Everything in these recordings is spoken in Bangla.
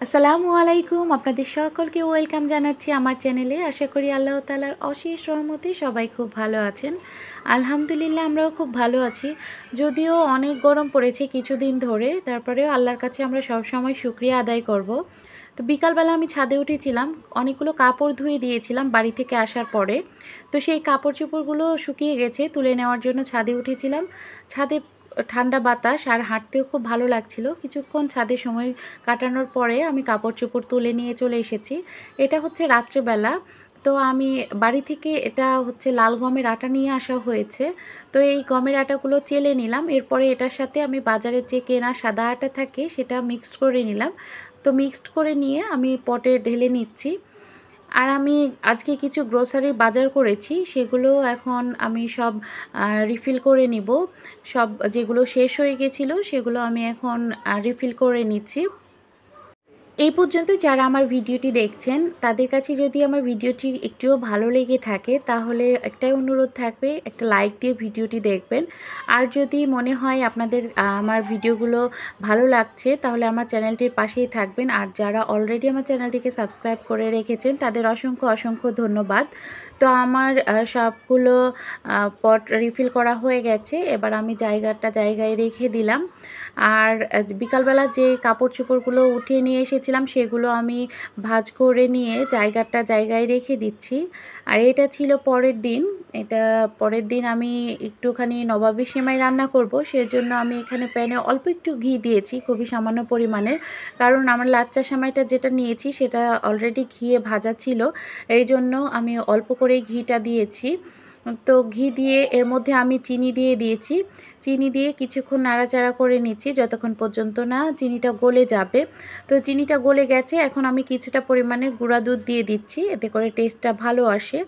আসসালামু আলাইকুম, আপনাদের সকলকে ওয়েলকাম জানাচ্ছি আমার চ্যানেলে। আশা করি আল্লাহ তাআলার অশেষ রহমতে সবাই খুব ভালো আছেন। আলহামদুলিল্লাহ আমরাও খুব ভালো আছি। যদিও অনেক গরম পড়েছে কিছুদিন ধরে, তারপরেও আল্লাহর কাছে আমরা সবসময় শুকরিয়া আদায় করব। তো বিকালবেলা আমি ছাদে উঠেছিলাম, অনেকগুলো কাপড় ধুয়ে দিয়েছিলাম বাড়ি থেকে আসার পরে। তো সেই কাপড় চোপড়গুলো শুকিয়ে গেছে, তুলে নেওয়ার জন্য ছাদে উঠেছিলাম। ছাদে ঠান্ডা বাতাস আর হাঁটতেও খুব ভালো লাগছিল। কিছুক্ষণ ছাদে সময় কাটানোর পরে আমি কাপড় চোপড় তুলে নিয়ে চলে এসেছি। এটা হচ্ছে রাত্রেবেলা। তো আমি বাড়ি থেকে এটা হচ্ছে লাল গমের আটা নিয়ে আসা হয়েছে। তো এই গমের আটাগুলো চেলে নিলাম। এরপরে এটার সাথে আমি বাজারের যে কেনা সাদা আটা থাকে সেটা মিক্সড করে নিলাম। তো মিক্সড করে নিয়ে আমি পটে ঢেলে নিচ্ছি। আর আমি আজকে কিছু গ্রোসারি বাজার করেছি, সেগুলো এখন আমি সব রিফিল করে নিব। সব যেগুলো শেষ হয়ে গেছিলো সেগুলো আমি এখন রিফিল করে নিচ্ছি। এই পর্যন্ত যারা আমার ভিডিওটি দেখছেন তাদের কাছে যদি আমার ভিডিওটি একটুও ভালো লেগে থাকে তাহলে একটাই অনুরোধ থাকবে, একটা লাইক দিয়ে ভিডিওটি দেখবেন। আর যদি মনে হয় আপনাদের আমার ভিডিওগুলো ভালো লাগছে তাহলে আমার চ্যানেলটির পাশেই থাকবেন। আর যারা অলরেডি আমার চ্যানেলটিকে সাবস্ক্রাইব করে রেখেছেন তাদের অসংখ্য অসংখ্য ধন্যবাদ। তো আমার সবগুলো পট রিফিল করা হয়ে গেছে। এবার আমি জায়গায় রেখে দিলাম। আর বিকালবেলা যে কাপড় চোপড়গুলো উঠিয়ে নিয়ে এসেছিলাম সেগুলো আমি ভাঁজ করে নিয়ে জায়গায় রেখে দিচ্ছি। আর এটা ছিল পরের দিন। এটা পরের দিন আমি একটুখানি নবাবী সেমাই রান্না করব, সেজন্য আমি এখানে প্যানে অল্প একটু ঘি দিয়েছি, খুবই সামান্য পরিমাণের। কারণ আমার লাচ্চা সেমাইটা যেটা নিয়েছি সেটা অলরেডি ঘিয়ে ভাজা ছিল, এই জন্য আমি অল্প করেই ঘিটা দিয়েছি। তো ঘি দিয়ে এর মধ্যে আমি চিনি দিয়ে দিয়েছি। চিনি দিয়ে কিছুক্ষণ নাড়াচাড়া করে নিচ্ছি যতক্ষণ পর্যন্ত না চিনিটা গলে যাবে। তো চিনিটা গলে গেছে, এখন আমি কিছুটা পরিমাণের গুঁড়া দুধ দিয়ে দিচ্ছি, এতে করে টেস্টটা ভালো আসে।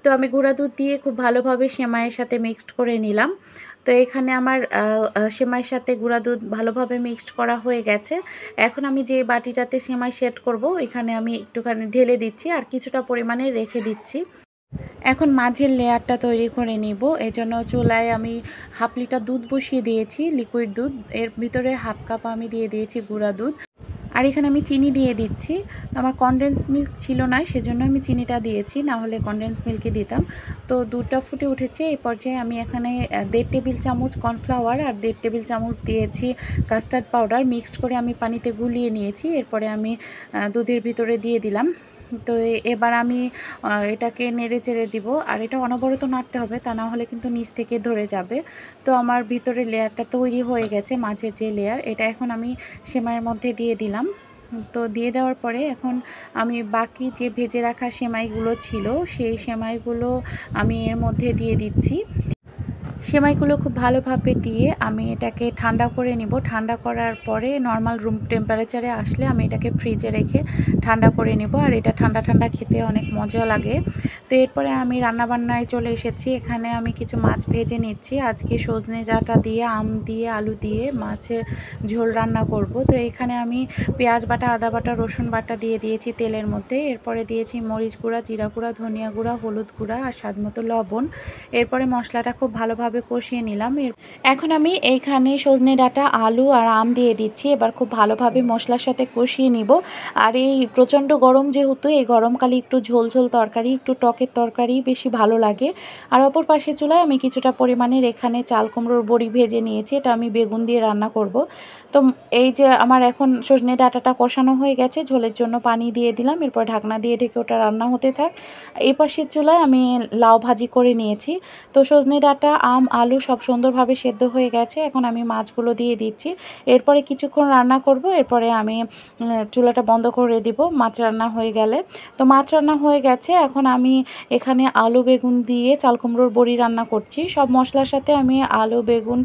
তো আমি গুঁড়া দুধ দিয়ে খুব ভালোভাবে সেমাইয়ের সাথে মিক্সড করে নিলাম। তো এখানে আমার সেমাইয়ের সাথে গুঁড়া দুধ ভালোভাবে মিক্সড করা হয়ে গেছে। এখন আমি যে বাটিটাতে সেমাই সেট করব এখানে আমি একটুখানি ঢেলে দিচ্ছি আর কিছুটা পরিমাণে রেখে দিচ্ছি। এখন মাঝের লেয়ারটা তৈরি করে নিব। এজন্য চুলায় আমি হাফ লিটার দুধ বসিয়ে দিয়েছি, লিকুইড দুধ। এর ভিতরে হাফ কাপ আমি দিয়ে দিয়েছি গুঁড়া দুধ। আর এখানে আমি চিনি দিয়ে দিচ্ছি। আমার কনডেন্স মিল্ক ছিল না, সেজন্য আমি চিনিটা দিয়েছি, না হলে কনডেন্স মিল্কই দিতাম। তো দুধটা ফুটে উঠেছে। এই পর্যায়ে আমি এখানে 1.5 টেবিল চামচ কর্নফ্লাওয়ার আর 1.5 টেবিল চামচ দিয়েছি কাস্টার্ড পাউডার। মিক্সড করে আমি পানিতে গুলিয়ে নিয়েছি। এরপরে আমি দুধের ভিতরে দিয়ে দিলাম। তো এবার আমি এটাকে নেড়ে চেড়ে দিব। আর এটা অনবরত নাড়তে হবে, তা না হলে কিন্তু নিচ থেকে ধরে যাবে। তো আমার ভিতরে লেয়ারটা তৈরি হয়ে গেছে, মাঝের যে লেয়ার, এটা এখন আমি সেমাইয়ের মধ্যে দিয়ে দিলাম। তো দিয়ে দেওয়ার পরে এখন আমি বাকি যে ভেজে রাখা সেমাইগুলো ছিল সেই সেমাইগুলো আমি এর মধ্যে দিয়ে দিচ্ছি। সেমাইগুলো খুব ভালোভাবে দিয়ে আমি এটাকে ঠান্ডা করে নিব। ঠান্ডা করার পরে নর্মাল রুম টেম্পারেচারে আসলে আমি এটাকে ফ্রিজে রেখে ঠান্ডা করে নেব। আর এটা ঠান্ডা ঠান্ডা খেতে অনেক মজা লাগে। তো এরপরে আমি রান্নাবান্নায় চলে এসেছি। এখানে আমি কিছু মাছ ভেজে নিচ্ছি। আজকে সজনে ডাঁটা দিয়ে, আম দিয়ে, আলু দিয়ে মাছের ঝোল রান্না করব। তো এখানে আমি পেঁয়াজ বাটা, আদা বাটা, রসুন বাটা দিয়ে দিয়েছি তেলের মধ্যে। এরপরে দিয়েছি মরিচ গুঁড়া, জিরা গুঁড়া, ধনিয়া গুঁড়া, হলুদ গুঁড়া আর স্বাদমতো লবণ। এরপরে মশলাটা খুব ভালোভাবে কষিয়ে নিলাম। এখন আমি এইখানে সজনে ডাঁটা, আলু আর আম দিয়ে দিচ্ছি। এবার খুব ভালোভাবে মশলার সাথে কষিয়ে নিব। আর এই প্রচণ্ড গরম যেহেতু, এই গরমকালে একটু ঝোল ঝোল তরকারি, একটু টকের তরকারি বেশি ভালো লাগে। আর অপর পাশে চুলায় আমি কিছুটা পরিমাণের এখানে চাল কুমড়োর বড়ি ভেজে নিয়েছি, এটা আমি বেগুন দিয়ে রান্না করব। তো এই যে আমার এখন সজনে ডাঁটাটা কষানো হয়ে গেছে, ঝোলের জন্য পানি দিয়ে দিলাম। এরপর ঢাকনা দিয়ে ঢেকে ওটা রান্না হতে থাক। এই পাশের চুলায় আমি লাউ ভাজি করে নিয়েছি। তো সজনে ডাঁটা, আম, আলু সব সুন্দরভাবে সেদ্ধ হয়ে গেছে। এখন আমি মাছগুলো দিয়ে দিচ্ছি। এরপরে কিছুক্ষণ রান্না করব। এরপরে আমি চুলাটা বন্ধ করে দিব মাছ রান্না হয়ে গেলে। তো মাছ রান্না হয়ে গেছে। এখন আমি এখানে আলু বেগুন দিয়ে চাল কুমড়োর বড়ি রান্না করছি। সব মশলার সাথে আমি আলু, বেগুন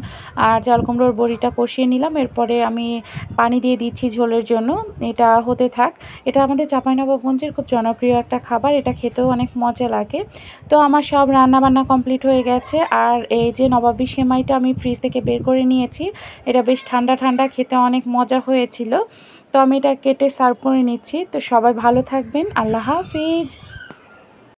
আর চাল কুমড়োর বড়িটা কষিয়ে নিলাম। এরপরে আমি পানি দিয়ে দিচ্ছি ঝোলের জন্য। এটা হতে থাক। এটা আমাদের চাঁপাইনবাবগঞ্জের খুব জনপ্রিয় একটা খাবার, এটা খেতেও অনেক মজা লাগে। তো আমার সব রান্নাবান্না কমপ্লিট হয়ে গেছে। আর এই যে নবাবী সেমাইটা আমি ফ্রিজ থেকে বের করে নিয়েছি, এটা বেশ ঠান্ডা ঠান্ডা, খেতে অনেক মজা হয়েছিল। তো আমি এটা কেটে সার্ভ করে নিচ্ছি। তো সবাই ভালো থাকবেন। আল্লাহ হাফিজ।